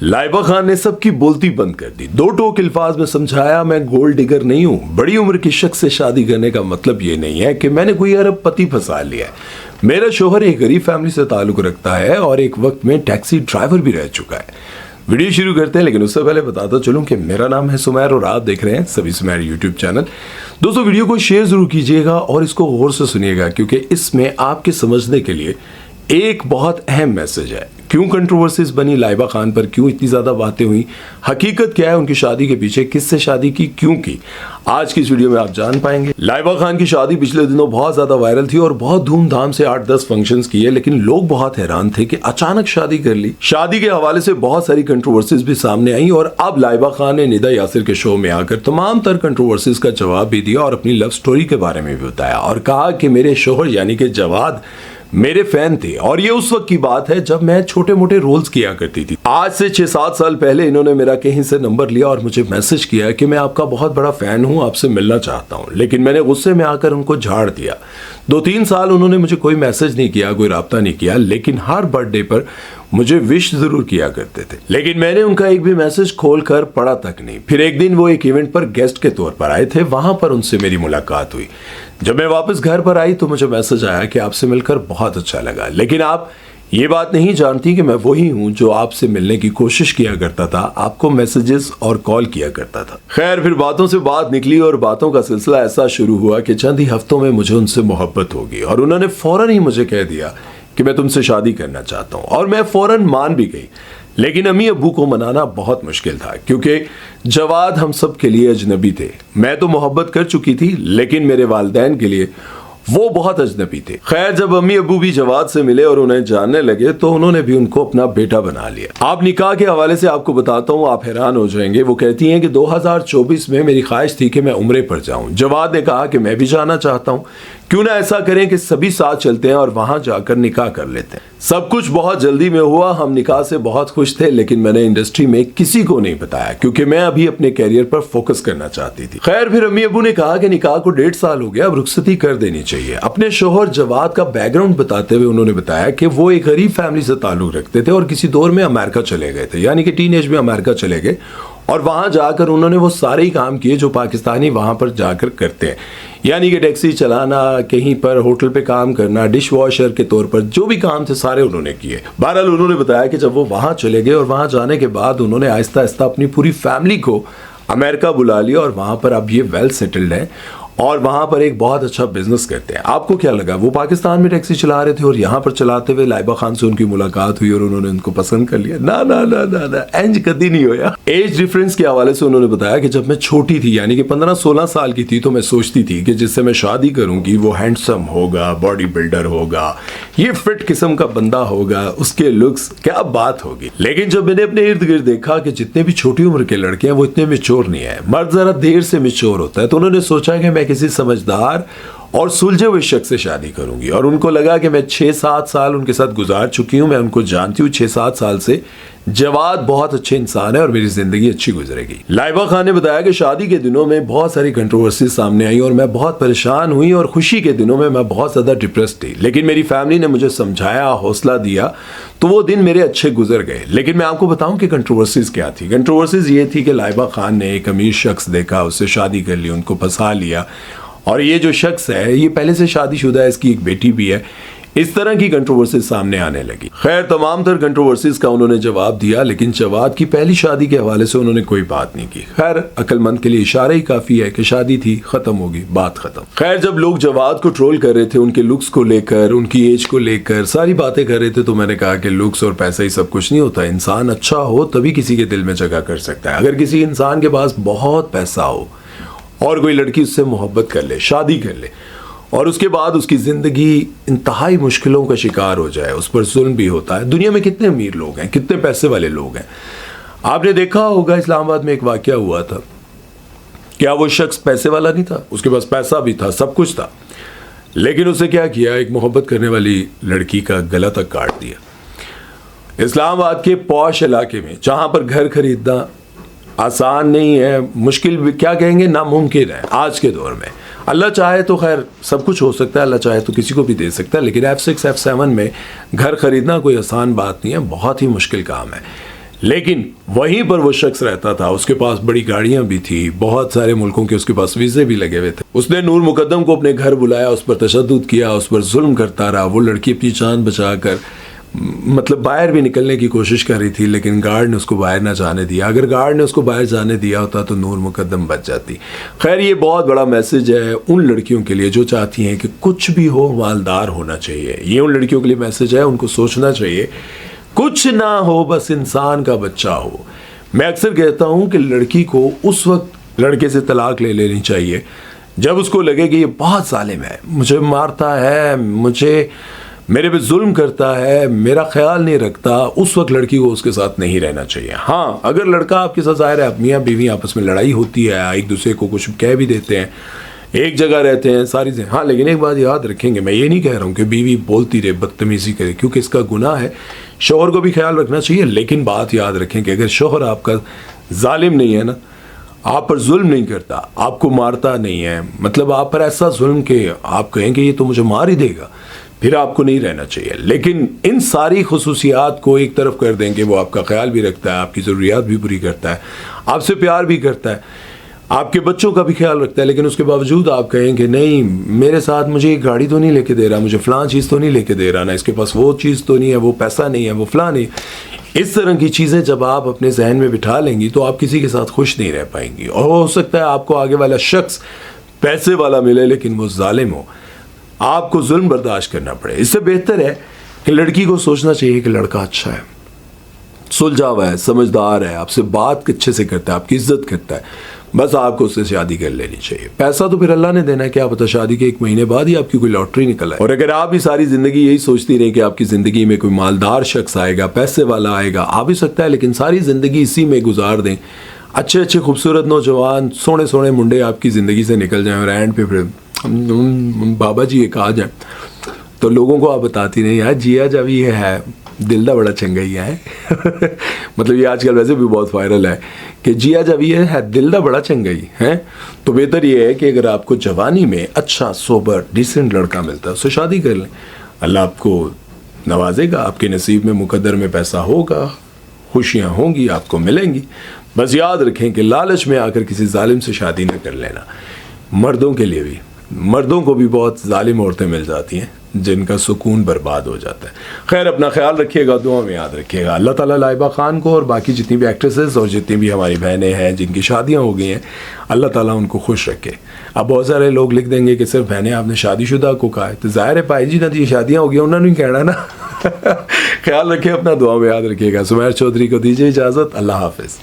लाइबा खान ने सबकी बोलती बंद कर दी। दो टोक अल्फाज में समझाया, मैं गोल्ड डिगर नहीं हूं। बड़ी उम्र की शख्स से शादी करने का मतलब ये नहीं है कि मैंने कोई अरब पति फंसा लिया है। मेरा शोहर एक गरीब फैमिली से ताल्लुक रखता है और एक वक्त में टैक्सी ड्राइवर भी रह चुका है। वीडियो शुरू करते हैं, लेकिन उससे पहले बताता चलूं कि मेरा नाम है सुमैर और आप देख रहे हैं सभी सुमैर यूट्यूब चैनल। दोस्तों, वीडियो को शेयर जरूर कीजिएगा और इसको गौर से सुनिएगा, क्योंकि इसमें आपके समझने के लिए एक बहुत अहम मैसेज है। क्यों कंट्रोवर्सीज बनी लाइबा खान पर, क्यों इतनी ज्यादा बातें हुई, हकीकत क्या है उनकी शादी के पीछे, किससे शादी की, क्यों की, आज की इस वीडियो में आप जान पाएंगे। लाइबा खान की शादी पिछले दिनों बहुत ज्यादा वायरल थी और बहुत धूमधाम से 8-10 फंक्शंस किए, लेकिन लोग बहुत हैरान थे कि अचानक शादी कर ली। शादी के हवाले से बहुत सारी कंट्रोवर्सीज भी सामने आई और अब लाइबा खान ने निदा यासिर के शो में आकर तमाम तर कंट्रोवर्सीज का जवाब भी दिया और अपनी लव स्टोरी के बारे में भी बताया और कहा कि मेरे शोहर यानी कि जवाद मेरे फैन थे और ये उस वक्त की बात है जब मैं छोटे मोटे रोल्स किया करती थी। आज से 6-7 साल पहले इन्होंने मेरा कहीं से नंबर लिया और मुझे मैसेज किया कि मैं आपका बहुत बड़ा फैन हूं, आपसे मिलना चाहता हूं। लेकिन मैंने गुस्से में आकर उनको झाड़ दिया। 2-3 साल उन्होंने मुझे कोई मैसेज नहीं किया, कोई राब्ता नहीं किया, लेकिन हर बर्थडे पर मुझे विश जरूर किया करते थे। लेकिन मैंने उनका एक भी मैसेज खोल कर पढ़ा तक नहीं। फिर एक दिन वो एक इवेंट पर गेस्ट के तौर पर आए थे, वहां पर उनसे मेरी मुलाकात हुई। जब मैं वापस घर पर आई तो मुझे मैसेज आया कि आपसे मिलकर बहुत अच्छा लगा, लेकिन आप ये बात नहीं जानती कि मैं वही हूं जो आपसे मिलने की कोशिश किया करता था, आपको मैसेजेस और कॉल किया करता था। खैर, फिर बातों से बात निकली और बातों का सिलसिला ऐसा शुरू हुआ कि चंद ही हफ्तों में मुझे उनसे मोहब्बत होगी और उन्होंने फौरन ही मुझे कह दिया कि मैं तुमसे शादी करना चाहता हूं और मैं फौरन मान भी गई। लेकिन अम्मी अब्बू को मनाना बहुत मुश्किल था, क्योंकि जवाद हम सब के लिए अजनबी थे। मैं तो मोहब्बत कर चुकी थी, लेकिन मेरे वालिदैन के लिए वो बहुत अजनबी थे। खैर, जब अम्मी अब्बू भी जवाद से मिले और उन्हें जानने लगे तो उन्होंने भी उनको अपना बेटा बना लिया। आप निकाह के हवाले से आपको बताता हूँ, आप हैरान हो जाएंगे। वो कहती हैं कि 2024 में मेरी ख्वाहिश थी कि मैं उम्रे पर जाऊं। जवाद ने कहा कि मैं भी जाना चाहता हूँ, क्यों ना ऐसा करें कि सभी साथ चलते हैं और वहां जाकर निकाह कर लेते हैं। सब कुछ बहुत जल्दी में हुआ। हम निकाह से बहुत खुश थे, लेकिन मैंने इंडस्ट्री में किसी को नहीं बताया, क्योंकि मैं अभी अपने कैरियर पर फोकस करना चाहती थी। खैर, फिर अम्मी अब्बू ने कहा कि निकाह को 1.5 साल हो गया, अब रुखसती कर देनी चाहिए। अपने शोहर जवाद का बैकग्राउंड बताते हुए उन्होंने बताया कि वो एक गरीब फैमिली से ताल्लुक रखते थे और किसी दौर में अमेरिका चले गए थे, यानी कि टीनेज में अमेरिका चले गए और वहां जाकर उन्होंने वो सारे ही काम किए जो पाकिस्तानी वहां पर जाकर करते हैं, यानी कि टैक्सी चलाना, कहीं पर होटल पे काम करना, डिश वॉशर के तौर पर जो भी काम थे सारे उन्होंने किए। बहरहाल, उन्होंने बताया कि जब वो वहां चले गए और वहां जाने के बाद उन्होंने आहिस्ता आहिस्ता अपनी पूरी फैमिली को अमेरिका बुला लिया और वहां पर अब ये वेल सेटल्ड है और वहां पर एक बहुत अच्छा बिजनेस करते हैं। आपको क्या लगा, वो पाकिस्तान में टैक्सी चला रहे थे और यहाँ पर चलाते हुए लाइबा खान से उनकी मुलाकात हुई और उन्होंने उनको पसंद कर लिया? ना ना ना ना ना, इंज कभी नहीं होया। एज डिफरेंस के हवाले से उन्होंने बताया कि जब मैं छोटी थी, यानी कि 15-16 साल की थी, तो मैं सोचती थी कि जिससे मैं शादी करूंगी वो हैंडसम होगा, बॉडी बिल्डर होगा, ये फिट किस्म का बंदा होगा, उसके लुक्स क्या बात होगी। लेकिन जब मैंने अपने इर्द गिर्द देखा कि जितने भी छोटी उम्र के लड़के हैं वो इतने मेच्योर नहीं है, मर्द जरा देर से मेच्योर होता है, तो उन्होंने सोचा कि किसी समझदार और सुलझे हुए शख्स से शादी करूंगी। और उनको लगा कि मैं 6-7 साल उनके साथ गुजार चुकी हूं, मैं उनको जानती हूं 6-7 साल से। जवाद बहुत अच्छे इंसान है और मेरी जिंदगी अच्छी गुजरेगी। लाइबा खान ने बताया कि शादी के दिनों में बहुत सारी कंट्रोवर्सी सामने आई और मैं बहुत परेशान हुई और खुशी के दिनों में मैं बहुत ज्यादा डिप्रेस्ड थी, लेकिन मेरी फैमिली ने मुझे समझाया, हौसला दिया, तो वो दिन मेरे अच्छे गुजर गए। लेकिन मैं आपको बताऊं कि कंट्रोवर्सीज क्या थी। कंट्रोवर्सीज ये थी कि लाइबा खान ने एक अमीर शख्स देखा, उससे शादी कर ली, उनको फंसा लिया और ये जो शख्स है ये पहले से शादीशुदा है, इसकी एक बेटी भी है। इस तरह की कंट्रोवर्सीज सामने आने लगी। खैर, तमाम तर कंट्रोवर्सीज का उन्होंने जवाब दिया, लेकिन जवाद की पहली शादी के हवाले से उन्होंने कोई बात नहीं की। खैर, अक्लमंद के लिए इशारा ही काफी है कि शादी थी, खत्म होगी, बात खत्म। खैर, जब लोग जवाद को ट्रोल कर रहे थे, उनके लुक्स को लेकर, उनकी एज को लेकर सारी बातें कर रहे थे, तो मैंने कहा कि लुक्स और पैसा ही सब कुछ नहीं होता। इंसान अच्छा हो तभी किसी के दिल में जगह कर सकता है। अगर किसी इंसान के पास बहुत पैसा हो और कोई लड़की उससे मोहब्बत कर ले, शादी कर ले और उसके बाद उसकी जिंदगी इंतहाई मुश्किलों का शिकार हो जाए, उस पर जुल्म भी होता है। दुनिया में कितने अमीर लोग हैं, कितने पैसे वाले लोग हैं। आपने देखा होगा इस्लामाबाद में एक वाकया हुआ था। क्या वो शख्स पैसे वाला नहीं था? उसके पास पैसा भी था, सब कुछ था, लेकिन उसे क्या किया, एक मोहब्बत करने वाली लड़की का गला तक काट दिया। इस्लामाबाद के पॉश इलाके में, जहां पर घर खरीदना आसान नहीं है, मुश्किल भी क्या कहेंगे, नामुमकिन है आज के दौर में। अल्लाह चाहे तो खैर सब कुछ हो सकता है, अल्लाह चाहे तो किसी को भी दे सकता है, लेकिन F6 F7 में घर खरीदना कोई आसान बात नहीं है, बहुत ही मुश्किल काम है। لیکن وہیں پر وہ شخص رہتا تھا, اس کے پاس بڑی گاڑیاں بھی تھی, بہت سارے ملکوں کے اس کے پاس ویزے بھی لگے ہوئے تھے. اس نے نور مقدم کو اپنے گھر بلایا, اس پر تشدد کیا, اس پر ظلم کرتا رہا. وہ لڑکی اپنی جان بچا کر مطلب باہر بھی نکلنے کی کوشش کر رہی تھی, لیکن گارڈ نے اس کو باہر نہ جانے دیا. اگر گارڈ نے اس کو باہر جانے دیا ہوتا تو نور مقدم بچ جاتی. خیر, یہ بہت بڑا میسج ہے ان لڑکیوں کے لیے جو چاہتی ہیں کہ کچھ بھی ہو مالدار ہونا چاہیے. یہ ان لڑکیوں کے لیے میسج ہے, ان کو سوچنا چاہیے کچھ نہ ہو بس انسان کا بچہ ہو. میں اکثر کہتا ہوں کہ لڑکی کو اس وقت لڑکے سے طلاق لے لینی چاہیے جب اس کو لگے کہ یہ بہت ظالم ہے, مجھے مارتا ہے, میرے پہ ظلم کرتا ہے, میرا خیال نہیں رکھتا. اس وقت لڑکی کو اس کے ساتھ نہیں رہنا چاہیے. ہاں, اگر لڑکا آپ کے ساتھ ظاہر ہے میاں بیوی آپس میں لڑائی ہوتی ہے, ایک دوسرے کو کچھ کہہ بھی دیتے ہیں, ایک جگہ رہتے ہیں ساری چیزیں, ہاں, لیکن ایک بات یاد رکھیں گے, میں یہ نہیں کہہ رہا ہوں کہ بیوی بولتی رہے, بدتمیزی کرے, کیونکہ اس کا گناہ ہے. شوہر کو بھی خیال رکھنا چاہیے, لیکن بات یاد رکھیں کہ اگر شوہر آپ کا ظالم نہیں ہے نا, آپ پر ظلم نہیں کرتا, آپ کو مارتا نہیں ہے, مطلب آپ پر ایسا ظلم کہ آپ کہیں کہ یہ تو مجھے مار ہی دے گا, پھر آپ کو نہیں رہنا چاہیے. لیکن ان ساری خصوصیات کو ایک طرف کر دیں کہ وہ آپ کا خیال بھی رکھتا ہے, آپ کی ضروریات بھی پوری کرتا ہے, آپ سے پیار بھی کرتا ہے, آپ کے بچوں کا بھی خیال رکھتا ہے, لیکن اس کے باوجود آپ کہیں کہ نہیں, میرے ساتھ مجھے ایک گاڑی تو نہیں لے کے دے رہا, مجھے فلاں چیز تو نہیں لے کے دے رہا, نہ اس کے پاس وہ چیز تو نہیں ہے, وہ پیسہ نہیں ہے, وہ فلاں نہیں. اس طرح کی چیزیں جب آپ اپنے ذہن میں بٹھا لیں گی تو آپ کسی کے ساتھ خوش نہیں رہ پائیں گی. اور ہو سکتا ہے آپ کو آگے والا شخص پیسے والا ملے لیکن وہ ظالم ہو, آپ کو ظلم برداشت کرنا پڑے. اس سے بہتر ہے کہ لڑکی کو سوچنا چاہیے کہ لڑکا اچھا ہے, سلجھا ہوا ہے, سمجھدار ہے, آپ سے بات اچھے سے کرتا ہے, آپ کی عزت کرتا ہے, بس آپ کو اس سے شادی کر لینی چاہیے. پیسہ تو پھر اللہ نے دینا ہے, کیا پتہ شادی کے 1 مہینے بعد ہی آپ کی کوئی لاٹری نکل آئے. اور اگر آپ بھی ساری زندگی یہی سوچتی رہیں کہ آپ کی زندگی میں کوئی مالدار شخص آئے گا, پیسے والا آئے گا, آ بھی سکتا ہے, لیکن ساری زندگی اسی میں گزار دیں, اچھے اچھے خوبصورت نوجوان سونے سونے منڈے آپ کی زندگی سے نکل جائیں, اور اینڈ پہ پھر بابا جی یہ کہا جائے تو لوگوں کو آپ بتاتی نہیں, یار جیا جب یہ ہے دل دا بڑا چنگا ہی ہے. مطلب یہ آج کل ویسے بھی بہت وائرل ہے کہ جیا جب یہ ہے دل دا بڑا چنگا ہی ہے. تو بہتر یہ ہے کہ اگر آپ کو جوانی میں اچھا سوبر ڈیسنٹ لڑکا ملتا ہے, اس سے شادی کر لیں, اللہ آپ کو نوازے گا, آپ کے نصیب میں مقدر میں پیسہ ہوگا, خوشیاں ہوں گی, آپ کو ملیں گی. بس یاد رکھیں کہ لالچ میں آ کر کسی ظالم سے شادی نہ کر لینا. مردوں کے لیے بھی, مردوں کو بھی بہت ظالم عورتیں مل جاتی ہیں جن کا سکون برباد ہو جاتا ہے. خیر, اپنا خیال رکھیے گا, دعا میں یاد رکھیے گا. اللہ تعالیٰ لائبہ خان کو اور باقی جتنی بھی ایکٹریسز اور جتنی بھی ہماری بہنیں ہیں جن کی شادیاں ہو گئی ہیں, اللہ تعالیٰ ان کو خوش رکھے. اب بہت سارے لوگ لکھ دیں گے کہ صرف بہنیں آپ نے شادی شدہ کو کہا ہے, تو ظاہر ہے پائی جی نا, یہ شادیاں ہو گئی انہوں نے کہنا نا. خیال رکھیے اپنا, دعا میں یاد رکھیے گا. سمیر چودھری کو دیجیے اجازت, اللہ حافظ.